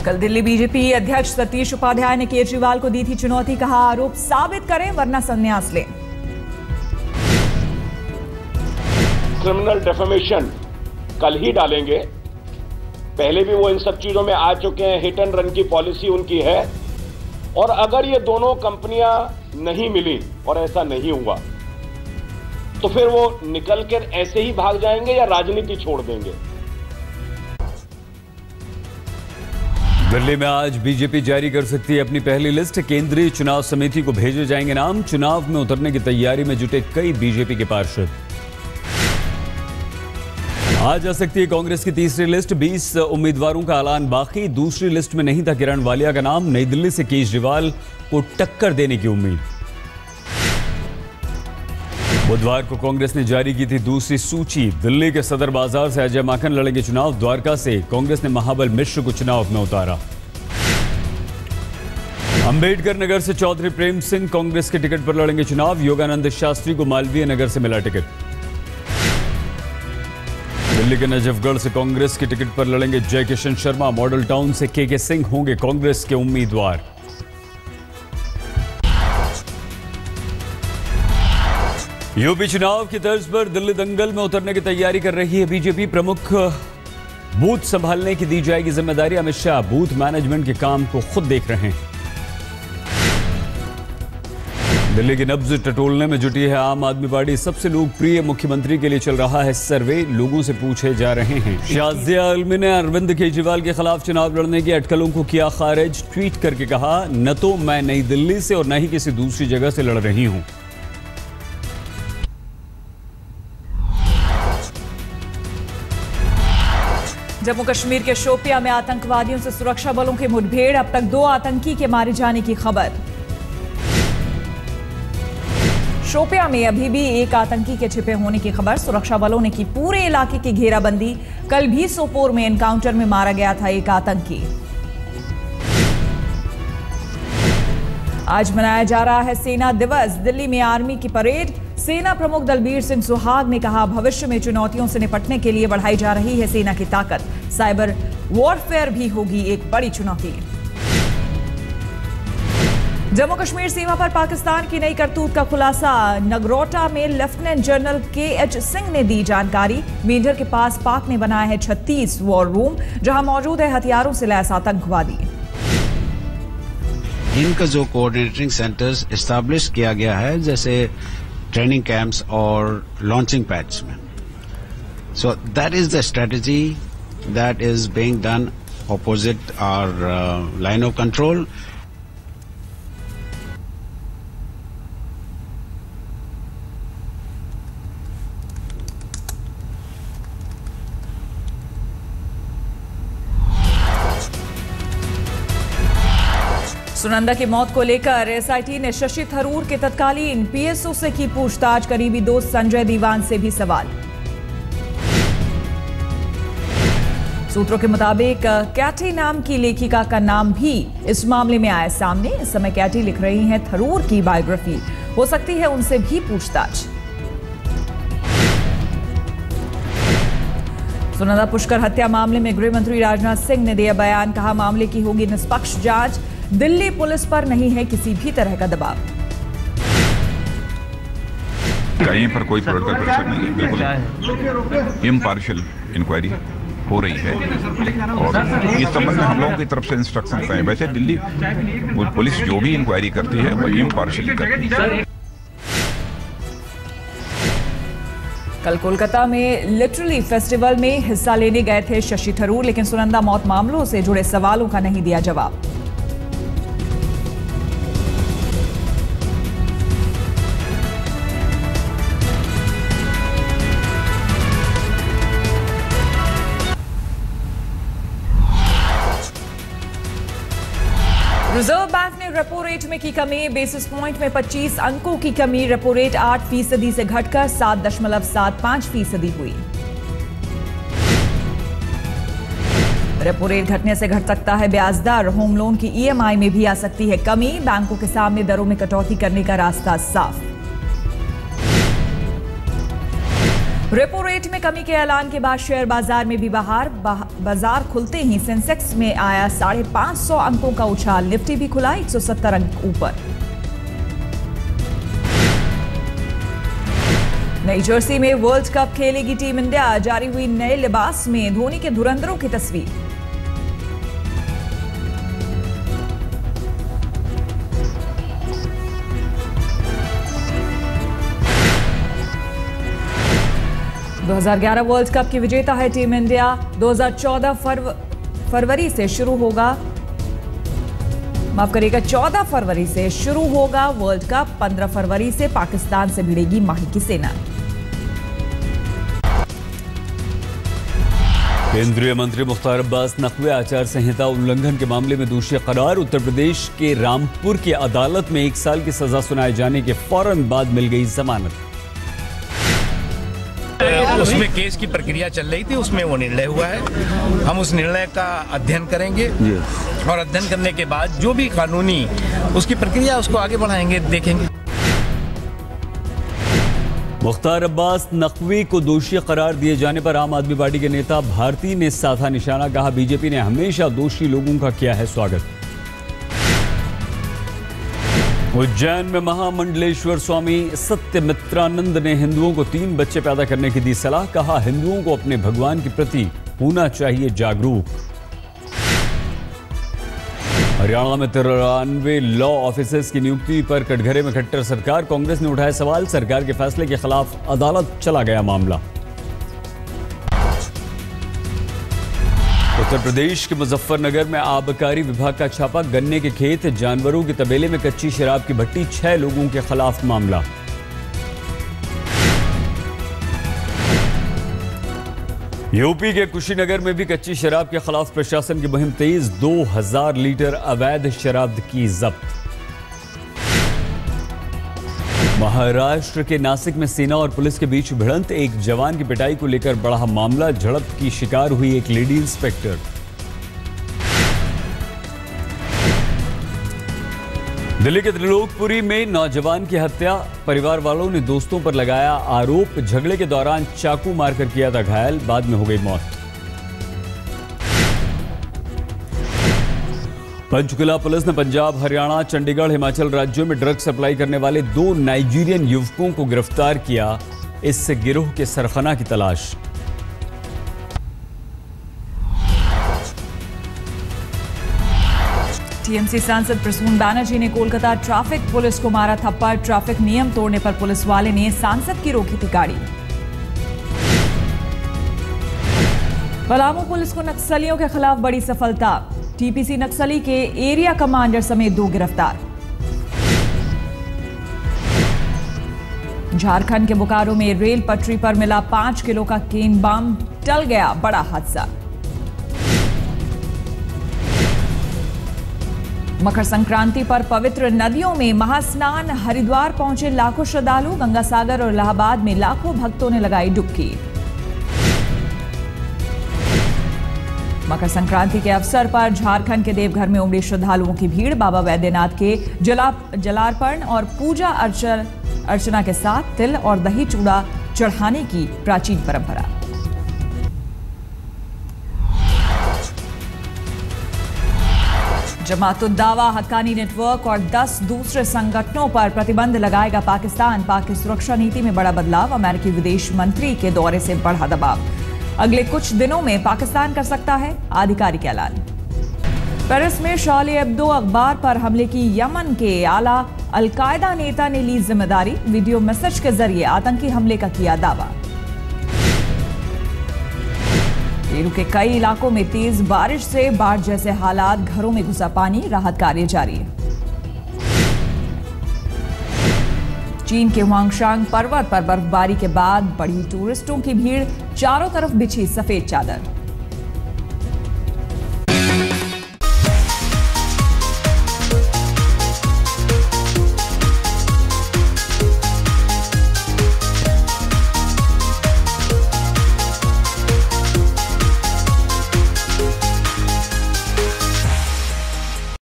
कल दिल्ली बीजेपी अध्यक्ष सतीश उपाध्याय ने केजरीवाल को दी थी चुनौती, कहा आरोप साबित करें वरना संन्यास लें। क्रिमिनल डेफेमेशन कल ही डालेंगे, पहले भी वो इन सब चीजों में आ चुके हैं, हिट एंड रन की पॉलिसी उनकी है। और अगर ये दोनों कंपनियां नहीं मिली और ऐसा नहीं हुआ तो फिर वो निकल कर ऐसे ही भाग जाएंगे या राजनीति छोड़ देंगे। दिल्ली में आज बीजेपी जारी कर सकती है अपनी पहली लिस्ट। केंद्रीय चुनाव समिति को भेजे जाएंगे नाम। चुनाव में उतरने की तैयारी में जुटे कई बीजेपी के पार्षद। आज आ सकती है कांग्रेस की तीसरी लिस्ट। 20 उम्मीदवारों का ऐलान बाकी। दूसरी लिस्ट में नहीं था किरण वालिया का नाम। नई दिल्ली से केजरीवाल को टक्कर देने की उम्मीद। बुधवार को कांग्रेस ने जारी की थी दूसरी सूची। दिल्ली के सदर बाजार से अजय माकन लड़ेंगे चुनाव। द्वारका से कांग्रेस ने महाबल मिश्र को चुनाव में उतारा। अंबेडकर नगर से चौधरी प्रेम सिंह कांग्रेस के टिकट पर लड़ेंगे चुनाव। योगानंद शास्त्री को मालवीय नगर से मिला टिकट। दिल्ली के नजफगढ़ से कांग्रेस की टिकट पर लड़ेंगे जय किशन शर्मा। मॉडल टाउन से के सिंह होंगे कांग्रेस के उम्मीदवार। यूपी चुनाव की तर्ज पर दिल्ली दंगल में उतरने की तैयारी कर रही है बीजेपी। प्रमुख बूथ संभालने की दी जाएगी जिम्मेदारी। अमित शाह बूथ मैनेजमेंट के काम को खुद देख रहे हैं। दिल्ली की नब्ज टटोलने में जुटी है आम आदमी पार्टी। सबसे लोकप्रिय मुख्यमंत्री के लिए चल रहा है सर्वे। लोगों से पूछे जा रहे हैं। शाजिया आलमी ने अरविंद केजरीवाल के खिलाफ चुनाव लड़ने की अटकलों को किया खारिज। ट्वीट करके कहा, न तो मैं नई दिल्ली से और न ही किसी दूसरी जगह से लड़ रही हूं। जम्मू कश्मीर के शोपियां में आतंकवादियों से सुरक्षा बलों की मुठभेड़। अब तक 2 आतंकी के मारे जाने की खबर। शोपियां में अभी भी 1 आतंकी के छिपे होने की खबर। सुरक्षा बलों ने की पूरे इलाके की घेराबंदी। कल भी सोपोर में एनकाउंटर में मारा गया था 1 आतंकी। आज मनाया जा रहा है सेना दिवस। दिल्ली में आर्मी की परेड। सेना प्रमुख दलबीर सिंह सुहाग ने कहा, भविष्य में चुनौतियों से निपटने के लिए बढ़ाई जा रही है सेना की ताकत। साइबर वॉरफेयर भी होगी एक बड़ी चुनौती। जम्मू कश्मीर सीमा पर पाकिस्तान की नई करतूत का खुलासा। नगरोटा में लेफ्टिनेंट जनरल के.एच. सिंह ने दी जानकारी। मेंढर के पास पाक ने बनाया है 36 वॉर रूम, जहां मौजूद है हथियारों से लैस आतंकवादी। इनका जो कोऑर्डिनेटिंग सेंटर्स एस्टैब्लिश किया गया है, जैसे ट्रेनिंग कैंप्स और लॉन्चिंग पैड्स में। So that is the strategy that is being done opposite our line of control. Sunanda की मौत को लेकर एसआईटी ने शशि थरूर के तत्कालीन पीएसओ से की पूछताछ। करीबी दोस्त संजय दीवान से भी सवाल। सूत्रों के मुताबिक कैटी नाम की लेखिका का नाम भी इस मामले में आया सामने। इस समय कैटी लिख रही हैं थरूर की बायोग्राफी। हो सकती है उनसे भी पूछताछ। सुनंदा पुष्कर हत्या मामले में गृह मंत्री राजनाथ सिंह ने दिया बयान। कहा, मामले की होगी निष्पक्ष जांच। दिल्ली पुलिस पर नहीं है किसी भी तरह का दबाव। कहीं पर कोई प्रोटोकॉल प्रेशर नहीं है, बिल्कुल इम्पार्शियल इंक्वायरी हो रही है और इस संबंध में हम लोगों की तरफ से इंस्ट्रक्शन हैं। वैसे दिल्ली पुलिस जो भी इंक्वायरी करती है वो इम्पार्शियल करती है। कल कोलकाता में लिटरली फेस्टिवल में हिस्सा लेने गए थे शशि थरूर, लेकिन सुनंदा मौत मामलों से जुड़े सवालों का नहीं दिया जवाब। रिजर्व बैंक ने रेपो रेट में की कमी। बेसिस पॉइंट में 25 अंकों की कमी। रेपो रेट 8% से घटकर 7.75% हुई। रेपो रेट घटने से घट सकता है ब्याज दर। होम लोन की ईएमआई में भी आ सकती है कमी। बैंकों के सामने दरों में कटौती करने का रास्ता साफ। रेपो रेट में कमी के ऐलान के बाद शेयर बाजार में भी बाजार खुलते ही सेंसेक्स में आया 550 अंकों का उछाल। निफ्टी भी खुला 170 अंक ऊपर। नई जर्सी में वर्ल्ड कप खेलेगी टीम इंडिया। जारी हुई नए लिबास में धोनी के धुरंधरों की तस्वीर। – 2011 वर्ल्ड कप की विजेता है टीम इंडिया। 2014 फरवरी से शुरू होगा, माफ करिएगा, 14 फरवरी से शुरू होगा वर्ल्ड कप। 15 फरवरी से पाकिस्तान से भिड़ेगी माही की सेना। केंद्रीय मंत्री मुख्तार अब्बास नकवी आचार संहिता उल्लंघन के मामले में दोषी करार। उत्तर प्रदेश के रामपुर की अदालत में 1 साल की सजा सुनाए जाने के फौरन बाद मिल गई जमानत। उसमें केस की प्रक्रिया चल रही थी, उसमें वो निर्णय हुआ है। हम उस निर्णय का अध्ययन करेंगे और अध्ययन करने के बाद जो भी कानूनी उसकी प्रक्रिया उसको आगे बढ़ाएंगे, देखेंगे। मुख्तार अब्बास नकवी को दोषी करार दिए जाने पर आम आदमी पार्टी के नेता भारती ने साधा निशाना। कहा, बीजेपी ने हमेशा दोषी लोगों का किया है स्वागत। उज्जैन में महामंडलेश्वर स्वामी सत्यमित्रानंद ने हिंदुओं को 3 बच्चे पैदा करने की दी सलाह। कहा, हिंदुओं को अपने भगवान के प्रति होना चाहिए जागरूक। हरियाणा में 93 लॉ ऑफिसर्स की नियुक्ति पर कटघरे में खट्टर सरकार। कांग्रेस ने उठाया सवाल, सरकार के फैसले के खिलाफ अदालत चला गया मामला। उत्तर प्रदेश के मुजफ्फरनगर में आबकारी विभाग का छापा। गन्ने के खेत, जानवरों के तबेले में कच्ची शराब की भट्टी। 6 लोगों के खिलाफ मामला। यूपी के कुशीनगर में भी कच्ची शराब के खिलाफ प्रशासन की मुहिम तेज। 2000 लीटर अवैध शराब की जब्त। महाराष्ट्र के नासिक में सेना और पुलिस के बीच भिड़ंत। एक जवान की पिटाई को लेकर बढ़ा मामला। झड़प की शिकार हुई एक लेडी इंस्पेक्टर। दिल्ली के त्रिलोकपुरी में नौजवान की हत्या। परिवार वालों ने दोस्तों पर लगाया आरोप। झगड़े के दौरान चाकू मारकर किया था घायल, बाद में हो गई मौत। पंचकुला पुलिस ने पंजाब, हरियाणा, चंडीगढ़, हिमाचल राज्यों में ड्रग सप्लाई करने वाले 2 नाइजीरियन युवकों को गिरफ्तार किया। इस गिरोह के सरगना की तलाश। टीएमसी सांसद प्रसून बैनर्जी ने कोलकाता ट्रैफिक पुलिस को मारा थप्पड़। ट्रैफिक नियम तोड़ने पर पुलिस वाले ने सांसद की रोकी थी गाड़ी। पलामू पुलिस को नक्सलियों के खिलाफ बड़ी सफलता। टीपीसी नक्सली के एरिया कमांडर समेत 2 गिरफ्तार। झारखंड के बोकारो में रेल पटरी पर मिला 5 किलो का केन बम। टल गया बड़ा हादसा। मकर संक्रांति पर पवित्र नदियों में महास्नान। हरिद्वार पहुंचे लाखों श्रद्धालु। गंगासागर और इलाहाबाद में लाखों भक्तों ने लगाई डुबकी। मकर संक्रांति के अवसर पर झारखंड के देवघर में उमड़ी श्रद्धालुओं की भीड़। बाबा वैद्यनाथ के जलार्पण और पूजा अर्चना के साथ तिल और दही चूड़ा चढ़ाने की प्राचीन परंपरा। जमात-उद-दावा, हक्कानी नेटवर्क और 10 दूसरे संगठनों पर प्रतिबंध लगाएगा पाकिस्तान। पाक की सुरक्षा नीति में बड़ा बदलाव। अमेरिकी विदेश मंत्री के दौरे से बढ़ा दबाव। अगले कुछ दिनों में पाकिस्तान कर सकता है आधिकारिक ऐलान। पेरिस में शार्ली एब्दो अखबार पर हमले की यमन के आला अल-कायदा नेता ने ली जिम्मेदारी। वीडियो मैसेज के जरिए आतंकी हमले का किया दावा। पेरू के कई इलाकों में तेज बारिश से बाढ़ जैसे हालात। घरों में घुसा पानी। राहत कार्य जारी है। चीन के हुआंगशांग पर्वत पर बर्फबारी के बाद बढ़ी टूरिस्टों की भीड़। चारों तरफ बिछी सफेद चादर।